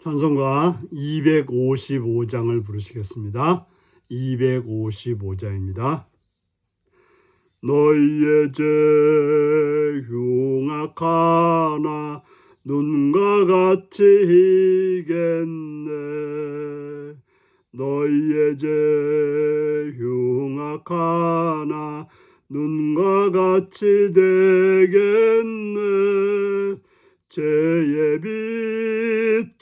찬송가 255장을 부르시겠습니다. 255장입니다. 너희의 죄 흉악하나 눈과 같이 희겠네. 너희의 죄 흉악하나 눈과 같이 되겠네. 죄의 빛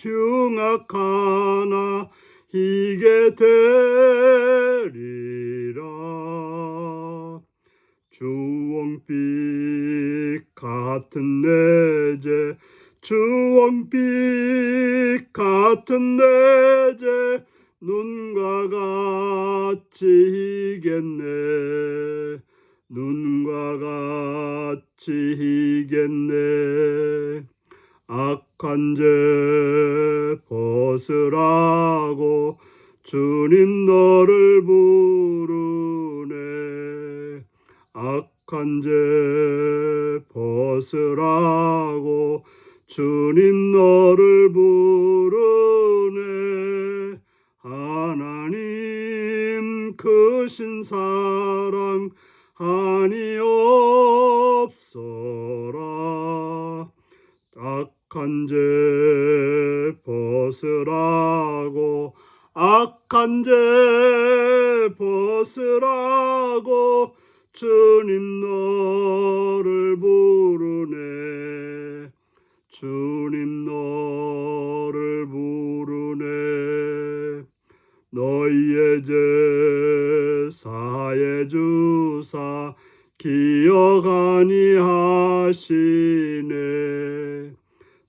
흉악하나 희게 되리라. 주홍빛 같은 내 죄, 주홍빛 같은 내 죄, 눈과 같이 희겠네. 눈과 같이 희겠네. 악한 죄 벗으라고 주님 너를 부르네. 악한 죄 벗으라고 주님 너를 부르네. 하나님 크신 사랑 한이 없어라. 악한 죄 벗으라고, 악한 죄 벗으라고 주님 너를 부르네. 주님 너를 부르네. 너희의 죄 사해 주사 기억 아니하시네.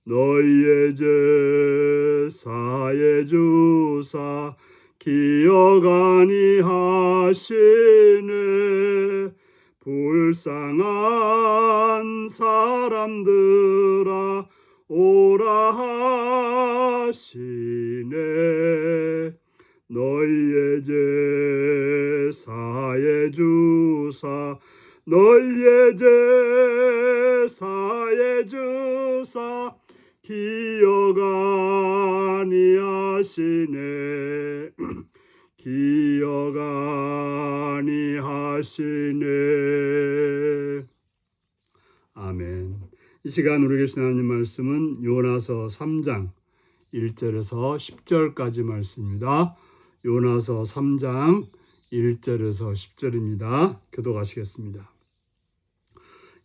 너희의 죄 사해 주사 기억 아니하시네. 불쌍한 사람들아 오라 하시네. 너희의 죄 사해 주사, 너희의 죄 사해 주사 기억 아니하시네. 기억 아니하시네. 아멘. 이 시간 우리 계신 하나님 말씀은 요나서 3장 1절에서 10절까지 말씀입니다. 요나서 3장 1절에서 10절입니다. 교독하시겠습니다.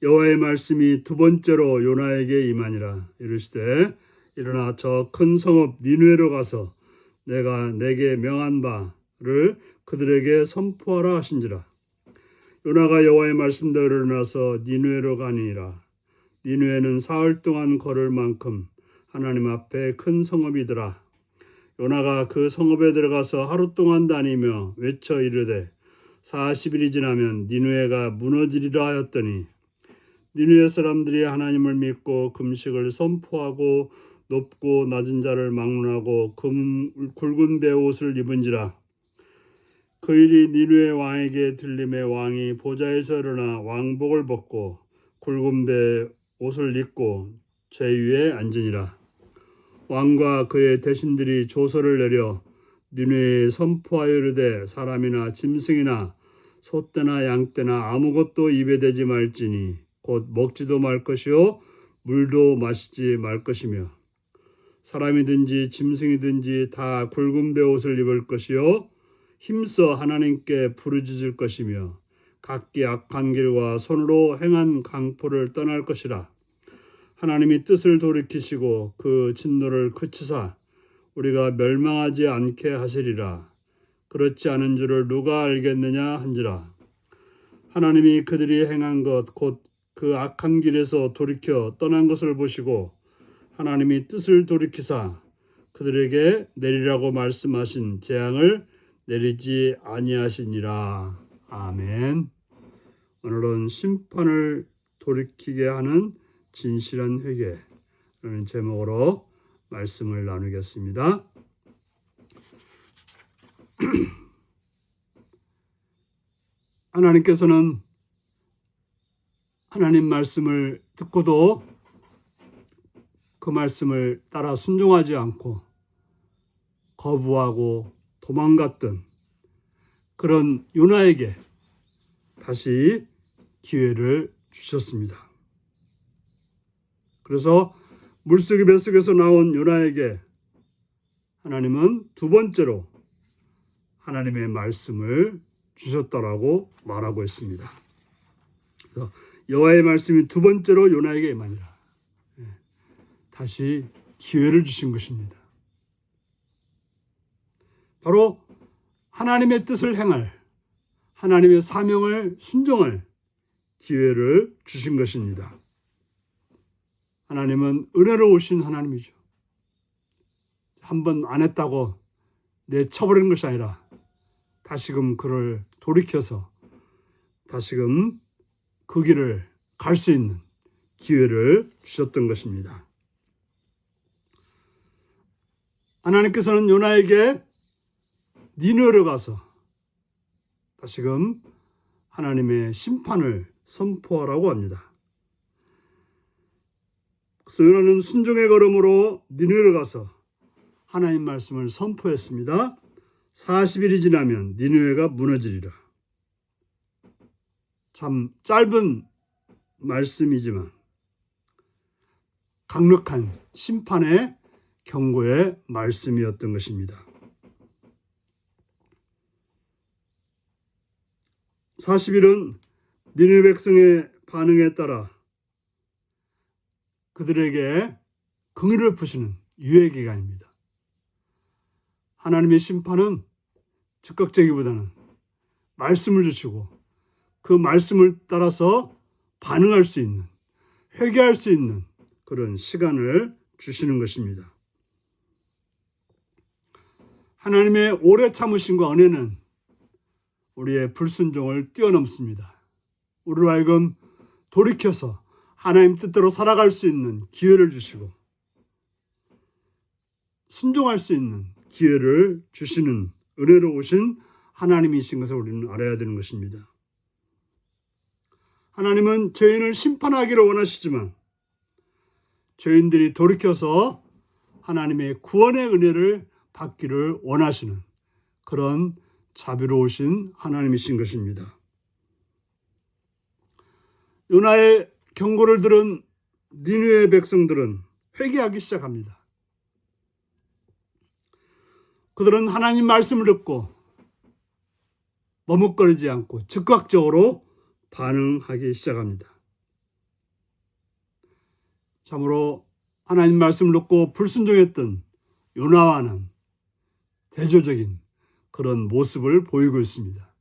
여호와의 말씀이 두 번째로 요나에게 임하니라. 이르시되 일어나 저 큰 성읍 니느웨로 가서 내가 내게 명한 바를 그들에게 선포하라 하신지라. 요나가 여호와의 말씀대로 일어나서 니느웨로 가니라. 니느웨는 사흘 동안 걸을 만큼 하나님 앞에 큰 성읍이더라. 요나가 그 성읍에 들어가서 하루 동안 다니며 외쳐 이르되 40일이 지나면 니느웨가 무너지리라 하였더니 니느웨 사람들이 하나님을 믿고 금식을 선포하고 높고 낮은 자를 막론하고 굵은 베옷을 입은지라. 그 일이 니느웨 왕에게 들림에 왕이 보좌에서 일어나 왕복을 벗고 굵은 베옷을 입고 제 위에 앉으니라. 왕과 그의 대신들이 조서를 내려 니느웨에 선포하여 이르되 사람이나 짐승이나 소떼나 양떼나 아무것도 입에 대지 말지니 곧 먹지도 말 것이요 물도 마시지 말 것이며 사람이든지 짐승이든지 다 굵은 베옷을 입을 것이요 힘써 하나님께 부르짖을 것이며 각기 악한 길과 손으로 행한 강포를 떠날 것이라. 하나님이 뜻을 돌이키시고 그 진노를 그치사 우리가 멸망하지 않게 하시리라. 그렇지 않은 줄을 누가 알겠느냐 한지라. 하나님이 그들이 행한 것 곧 그 악한 길에서 돌이켜 떠난 것을 보시고 하나님이 뜻을 돌이키사 그들에게 내리라고 말씀하신 재앙을 내리지 아니하시니라. 아멘. 오늘은 심판을 돌이키게 하는 진실한 회개라는 제목으로 말씀을 나누겠습니다. 하나님께서는 하나님 말씀을 듣고도 그 말씀을 따라 순종하지 않고 거부하고 도망갔던 그런 요나에게 다시 기회를 주셨습니다. 그래서 물속의 뱃속에서 나온 요나에게 하나님은 두 번째로 하나님의 말씀을 주셨다라고 말하고 있습니다. 그래서 여호와의 말씀이 두 번째로 요나에게 임하니라. 다시 기회를 주신 것입니다. 바로 하나님의 뜻을 행할, 하나님의 사명을 순종할 기회를 주신 것입니다. 하나님은 은혜로우신 하나님이죠. 한 번 안 했다고 내쳐버리는 것이 아니라 다시금 그를 돌이켜서 다시금 그 길을 갈 수 있는 기회를 주셨던 것입니다. 하나님께서는 요나에게 니느웨로 가서 다시금 하나님의 심판을 선포하라고 합니다. 그래서 요나는 순종의 걸음으로 니느웨로 가서 하나님 말씀을 선포했습니다. 40일이 지나면 니느웨가 무너지리라. 참 짧은 말씀이지만 강력한 심판의 경고의 말씀이었던 것입니다. 40일은 니느웨 백성의 반응에 따라 그들에게 긍휼을 푸시는 유예 기간입니다. 하나님의 심판은 즉각적이보다는 말씀을 주시고 그 말씀을 따라서 반응할 수 있는, 회개할 수 있는 그런 시간을 주시는 것입니다. 하나님의 오래 참으심과 은혜는 우리의 불순종을 뛰어넘습니다. 우리로 하여금 돌이켜서 하나님 뜻대로 살아갈 수 있는 기회를 주시고 순종할 수 있는 기회를 주시는 은혜로우신 하나님이신 것을 우리는 알아야 되는 것입니다. 하나님은 죄인을 심판하기를 원하시지만 죄인들이 돌이켜서 하나님의 구원의 은혜를 받기를 원하시는 그런 자비로우신 하나님이신 것입니다. 요나의 경고를 들은 니느웨 백성들은 회개하기 시작합니다. 그들은 하나님 말씀을 듣고 머뭇거리지 않고 즉각적으로 반응하기 시작합니다. 참으로 하나님 말씀을 듣고 불순종했던 요나와는 대조적인 그런 모습을 보이고 있습니다.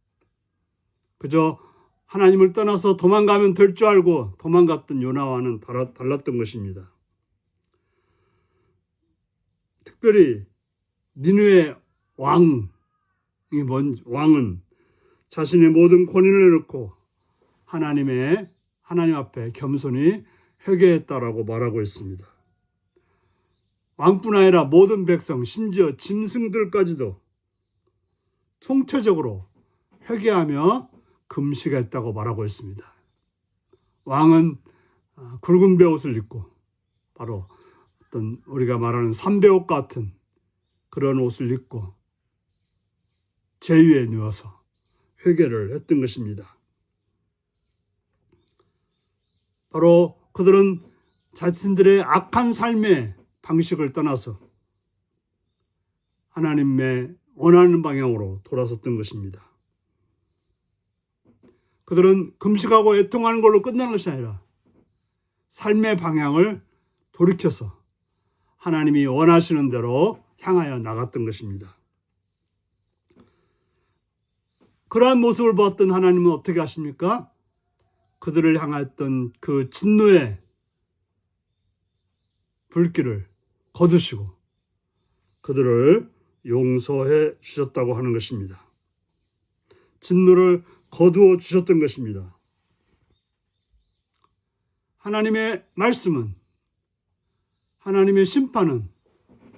그저 하나님을 떠나서 도망가면 될 줄 알고 도망갔던 요나와는 달랐던 것입니다. 특별히 니느웨 왕은 자신의 모든 권위를 내놓고 하나님 앞에 겸손히 회개했다라고 말하고 있습니다. 왕뿐 아니라 모든 백성, 심지어 짐승들까지도 총체적으로 회개하며 금식했다고 말하고 있습니다. 왕은 굵은 베옷을 입고 바로 어떤 우리가 말하는 삼배옷 같은 그런 옷을 입고 제위에 누워서 회개를 했던 것입니다. 바로 그들은 자신들의 악한 삶의 방식을 떠나서 하나님의 원하는 방향으로 돌아섰던 것입니다. 그들은 금식하고 애통하는 걸로 끝나는 것이 아니라 삶의 방향을 돌이켜서 하나님이 원하시는 대로 향하여 나갔던 것입니다. 그러한 모습을 보았던 하나님은 어떻게 하십니까? 그들을 향했던 그 진노의 불길을 거두시고 그들을 용서해 주셨다고 하는 것입니다. 진노를 거두어 주셨던 것입니다. 하나님의 말씀은, 하나님의 심판은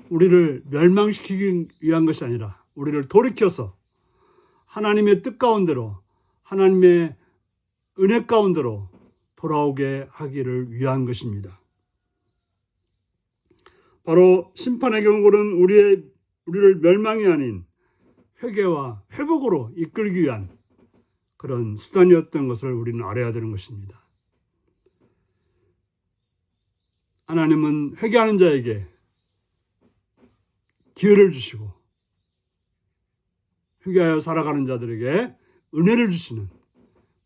우리를 멸망시키기 위한 것이 아니라 우리를 돌이켜서 하나님의 뜻 가운데로, 하나님의 은혜 가운데로 돌아오게 하기를 위한 것입니다. 바로 심판의 경고는 우리를 멸망이 아닌 회개와 회복으로 이끌기 위한 그런 수단이었던 것을 우리는 알아야 되는 것입니다. 하나님은 회개하는 자에게 기회를 주시고 회개하여 살아가는 자들에게 은혜를 주시는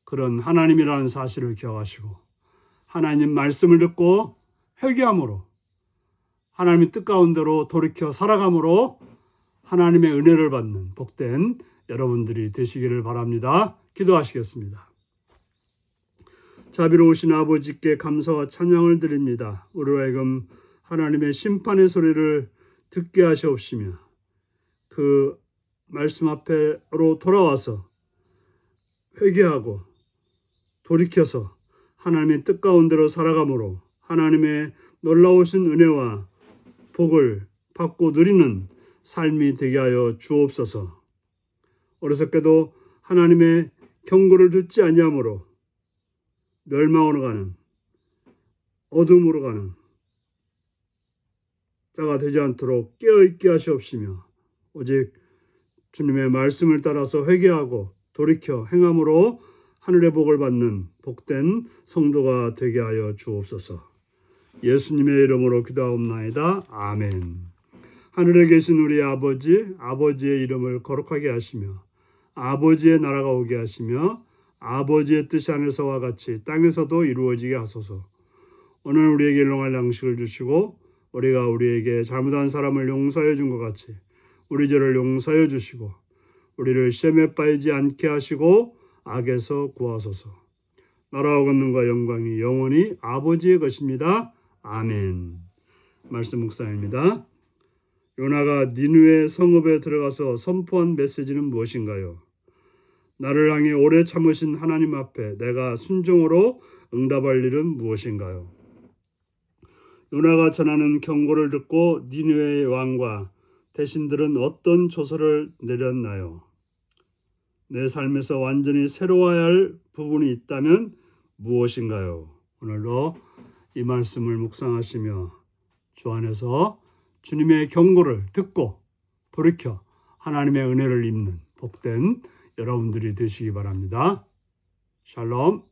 그런 하나님이라는 사실을 기억하시고 하나님 말씀을 듣고 회개함으로 하나님의 뜻 가운데로 돌이켜 살아감으로 하나님의 은혜를 받는 복된 여러분들이 되시기를 바랍니다. 기도하시겠습니다. 자비로우신 아버지께 감사와 찬양을 드립니다. 우리로 하여금 하나님의 심판의 소리를 듣게 하시옵시며 그 말씀 앞으로 돌아와서 회개하고 돌이켜서 하나님의 뜻 가운데로 살아감으로 하나님의 놀라우신 은혜와 복을 받고 누리는 삶이 되게 하여 주옵소서. 어리석게도 하나님의 경고를 듣지 아니하므로 멸망으로 가는 어둠으로 가는 자가 되지 않도록 깨어있게 하시옵시며 오직 주님의 말씀을 따라서 회개하고 돌이켜 행함으로 하늘의 복을 받는 복된 성도가 되게 하여 주옵소서. 예수님의 이름으로 기도하옵나이다. 아멘. 하늘에 계신 우리 아버지, 아버지의 이름을 거룩하게 하시며 아버지의 나라가 오게 하시며 아버지의 뜻이 하늘에서와 같이 땅에서도 이루어지게 하소서. 오늘 우리에게 일용할 양식을 주시고 우리가 우리에게 잘못한 사람을 용서해 준 것 같이 우리 죄를 용서해 주시고 우리를 시험에 빠지지 않게 하시고 악에서 구하소서. 나라와 권능과 영광이 영원히 아버지의 것입니다. 아멘. 말씀 묵상입니다. 요나가 니느웨 성읍에 들어가서 선포한 메시지는 무엇인가요? 나를 향해 오래 참으신 하나님 앞에 내가 순종으로 응답할 일은 무엇인가요? 요나가 전하는 경고를 듣고 니느웨의 왕과 대신들은 어떤 조서를 내렸나요? 내 삶에서 완전히 새로워야 할 부분이 있다면 무엇인가요? 오늘도 이 말씀을 묵상하시며 주 안에서 주님의 경고를 듣고 돌이켜 하나님의 은혜를 입는 복된 여러분들이 되시기 바랍니다. 샬롬.